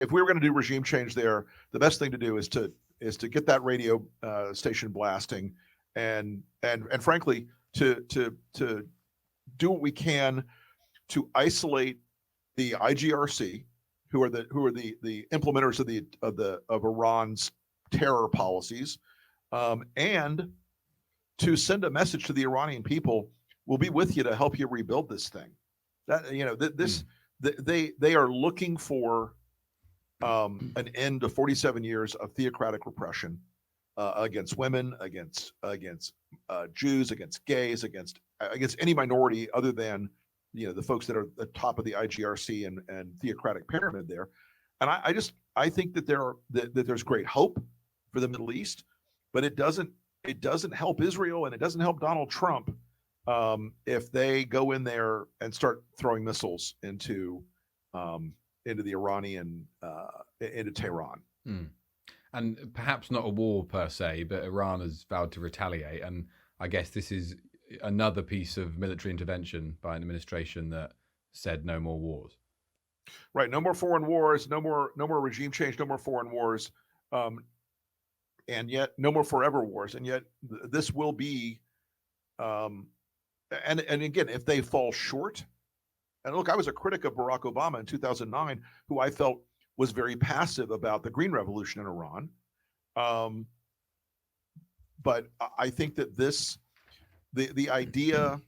if we were going to do regime change there, the best thing to do is to get that radio station blasting, and frankly to do what we can to isolate the IGRC, who are the implementers of Iran's terror policies, and to send a message to the Iranian people: we'll be with you to help you rebuild this thing. That they are looking for an end to 47 years of theocratic repression against women, against Jews, against gays, against any minority other than the folks that are at the top of the IGRC and theocratic pyramid there. And I think that there's great hope for the Middle East, but it doesn't help Israel, and it doesn't help Donald Trump if they go in there and start throwing missiles into the Iranian into Tehran. And perhaps not a war per se, but Iran has vowed to retaliate, and I guess this is another piece of military intervention by an administration that said no more wars. Right, no more foreign wars, no more regime change, no more foreign wars, and yet no more forever wars, and yet this will be, and again, if they fall short, and look, I was a critic of Barack Obama in 2009, who I felt was very passive about the Green Revolution in Iran, but I think that the idea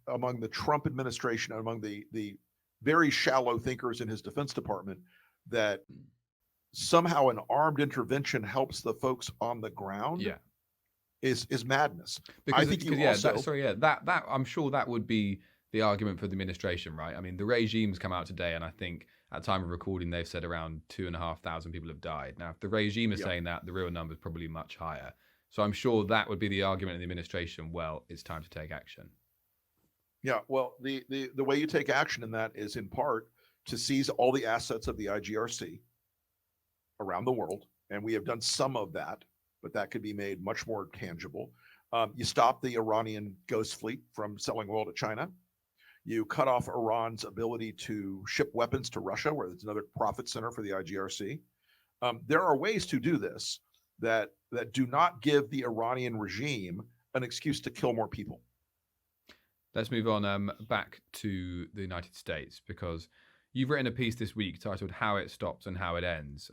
among the Trump administration, among the very shallow thinkers in his Defense Department, that somehow an armed intervention helps the folks on the ground, is madness. Because I think that I'm sure that would be the argument for the administration, right? I mean, the regime's come out today, and I think at time of recording they've said around 2,500 people have died. Now, if the regime is saying that, the real number is probably much higher. So I'm sure that would be the argument in the administration. Well, it's time to take action. Yeah, well, the way you take action in that is in part to seize all the assets of the IGRC around the world, and we have done some of that, but that could be made much more tangible. You stop the Iranian ghost fleet from selling oil to China. You cut off Iran's ability to ship weapons to Russia, where it's another profit center for the IGRC. There are ways to do this that do not give the Iranian regime an excuse to kill more people. Let's move on back to the United States, because you've written a piece this week titled "How It Stops and How It Ends,"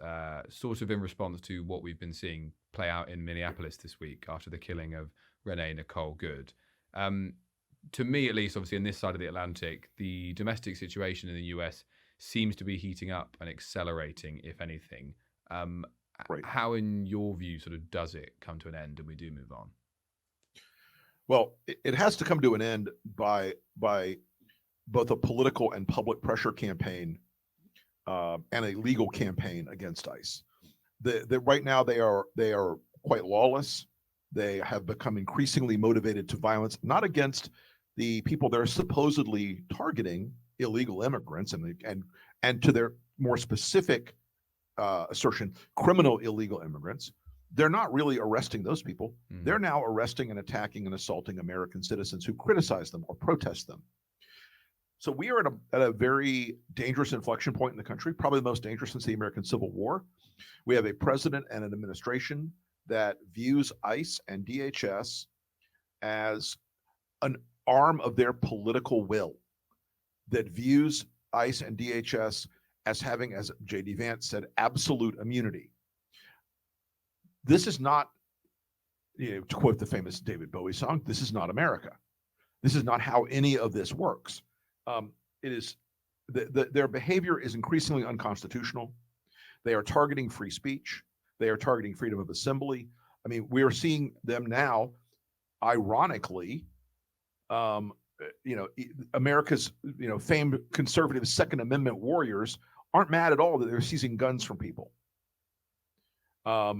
sort of in response to what we've been seeing play out in Minneapolis this week after the killing of Renee Nicole Good. To me, at least, obviously, on this side of the Atlantic, the domestic situation in the US seems to be heating up and accelerating, if anything. Right. How, in your view, sort of does it come to an end and we do move on? Well, it has to come to an end by both a political and public pressure campaign and a legal campaign against ICE. Right now they are quite lawless. They have become increasingly motivated to violence, not against the people they're supposedly targeting, illegal immigrants, and to their more specific assertion, criminal illegal immigrants. They're not really arresting those people. They're now arresting and attacking and assaulting American citizens who criticize them or protest them. So we are at a very dangerous inflection point in the country, probably the most dangerous since the American Civil War. We have a president and an administration that views ICE and DHS as an arm of their political will, that views ICE and DHS as having, as J.D. Vance said, absolute immunity. This is not, to quote the famous David Bowie song, this is not America. This is not how any of this works. It is their behavior is increasingly unconstitutional. They are targeting free speech. They are targeting freedom of assembly. I mean, we are seeing them now, ironically, America's, famed conservative Second Amendment warriors aren't mad at all that they're seizing guns from people. But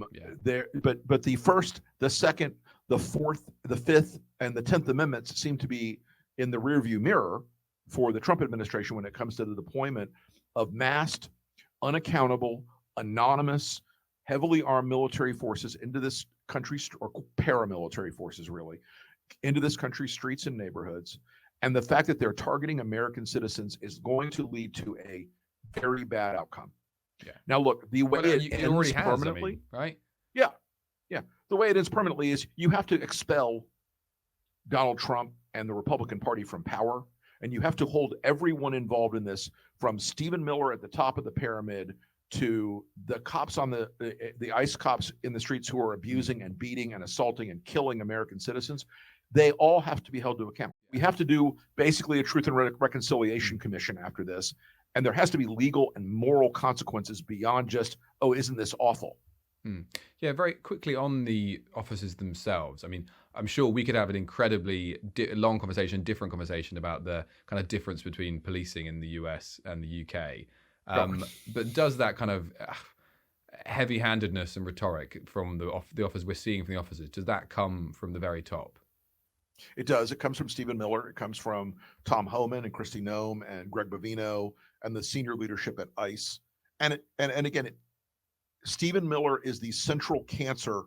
the First, the Second, the Fourth, the Fifth, and the 10th Amendments seem to be in the rearview mirror for the Trump administration when it comes to the deployment of masked, unaccountable, anonymous, heavily armed military forces into this country, or paramilitary forces really, into this country's streets and neighborhoods. And the fact that they're targeting American citizens is going to lead to a very bad outcome. Yeah. Now, look, the way Well, it it ends already has, permanently, right? yeah, yeah, the way it ends permanently is you have to expel Donald Trump and the Republican Party from power, and you have to hold everyone involved in this, from Stephen Miller at the top of the pyramid to the cops on the ICE cops in the streets who are abusing and beating and assaulting and killing American citizens. They all have to be held to account. We have to do basically a Truth and Reconciliation Commission after this, and there has to be legal and moral consequences beyond just, oh, isn't this awful? Yeah, very quickly on the officers themselves. I mean, I'm sure we could have an incredibly long conversation, different conversation about the kind of difference between policing in the US and the UK. But does that kind of heavy-handedness and rhetoric from the officers we're seeing from the officers, does that come from the very top? It does. It comes from Stephen Miller. It comes from Tom Homan and Kristi Noem and Greg Bovino and the senior leadership at ICE. And again, Stephen Miller is the central cancer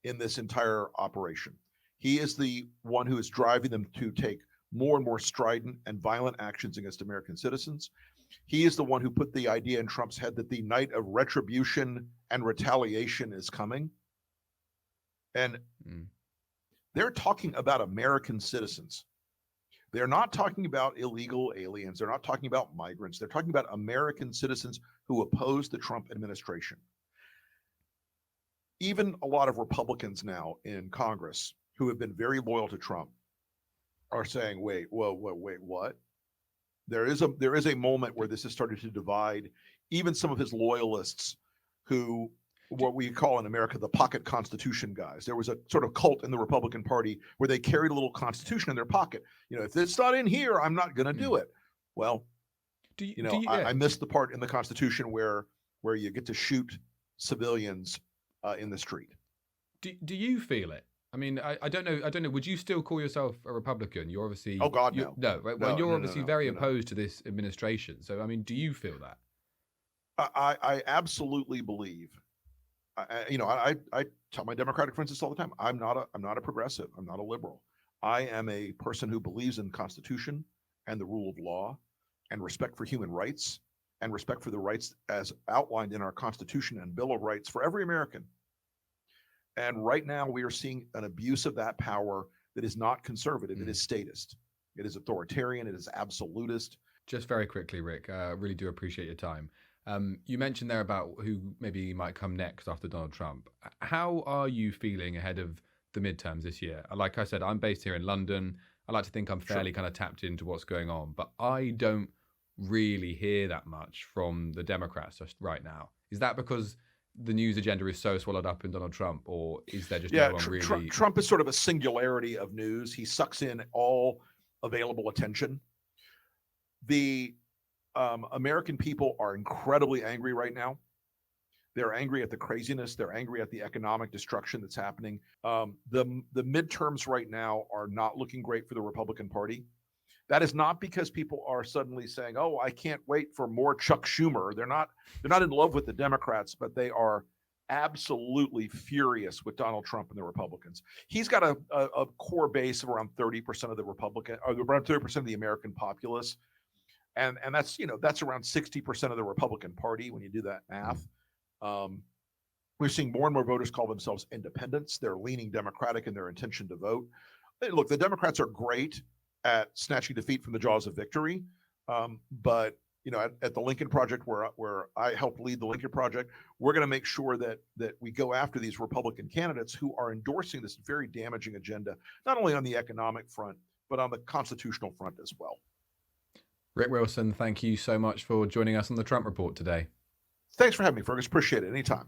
in this entire operation. He is the one who is driving them to take more and more strident and violent actions against American citizens. He is the one who put the idea in Trump's head that the night of retribution and retaliation is coming. And they're talking about American citizens. They're not talking about illegal aliens. They're not talking about migrants. They're talking about American citizens who oppose the Trump administration. Even a lot of Republicans now in Congress who have been very loyal to Trump are saying, wait, what? There is a moment where this has started to divide even some of his loyalists, who, what we call in America, the pocket constitution guys. There was a sort of cult in the Republican Party where they carried a little constitution in their pocket. If it's not in here, I'm not going to do it. Well, I missed the part in the Constitution where you get to shoot civilians in the street. Do you feel it? I mean, I don't know. Would you still call yourself a Republican? You're obviously... Oh, God, no. No, right? Well, you're obviously very opposed to this administration. So, I mean, do you feel that? I absolutely believe. I tell my Democratic friends this all the time. I'm not a progressive. I'm not a liberal. I am a person who believes in the Constitution and the rule of law and respect for human rights and respect for the rights as outlined in our Constitution and Bill of Rights for every American. And right now we are seeing an abuse of that power that is not conservative. It is statist. It is authoritarian. It is absolutist. Just very quickly, Rick, I really do appreciate your time. You mentioned there about who maybe might come next after Donald Trump. How are you feeling ahead of the midterms this year? Like I said, I'm based here in London. I like to think I'm fairly kind of tapped into what's going on, but I don't really hear that much from the Democrats just right now. Is that because the news agenda is so swallowed up in Donald Trump, or is there just no one really... Trump is sort of a singularity of news. He sucks in all available attention. The American people are incredibly angry right now. They're angry at the craziness. They're angry at the economic destruction that's happening. The midterms right now are not looking great for the Republican Party. That is not because people are suddenly saying, "Oh, I can't wait for more Chuck Schumer." They're not in love with the Democrats, but they are absolutely furious with Donald Trump and the Republicans. He's got a core base of around 30% of the Republican, or around 30% of the American populace. And that's around 60% of the Republican Party when you do that math. We're seeing more and more voters call themselves independents. They're leaning Democratic in their intention to vote. Look, the Democrats are great at snatching defeat from the jaws of victory, but at the Lincoln Project, where I helped lead the Lincoln Project, we're going to make sure that we go after these Republican candidates who are endorsing this very damaging agenda, not only on the economic front but on the constitutional front as well. Rick Wilson, thank you so much for joining us on the Trump Report today. Thanks for having me, Fergus. Appreciate it. Anytime.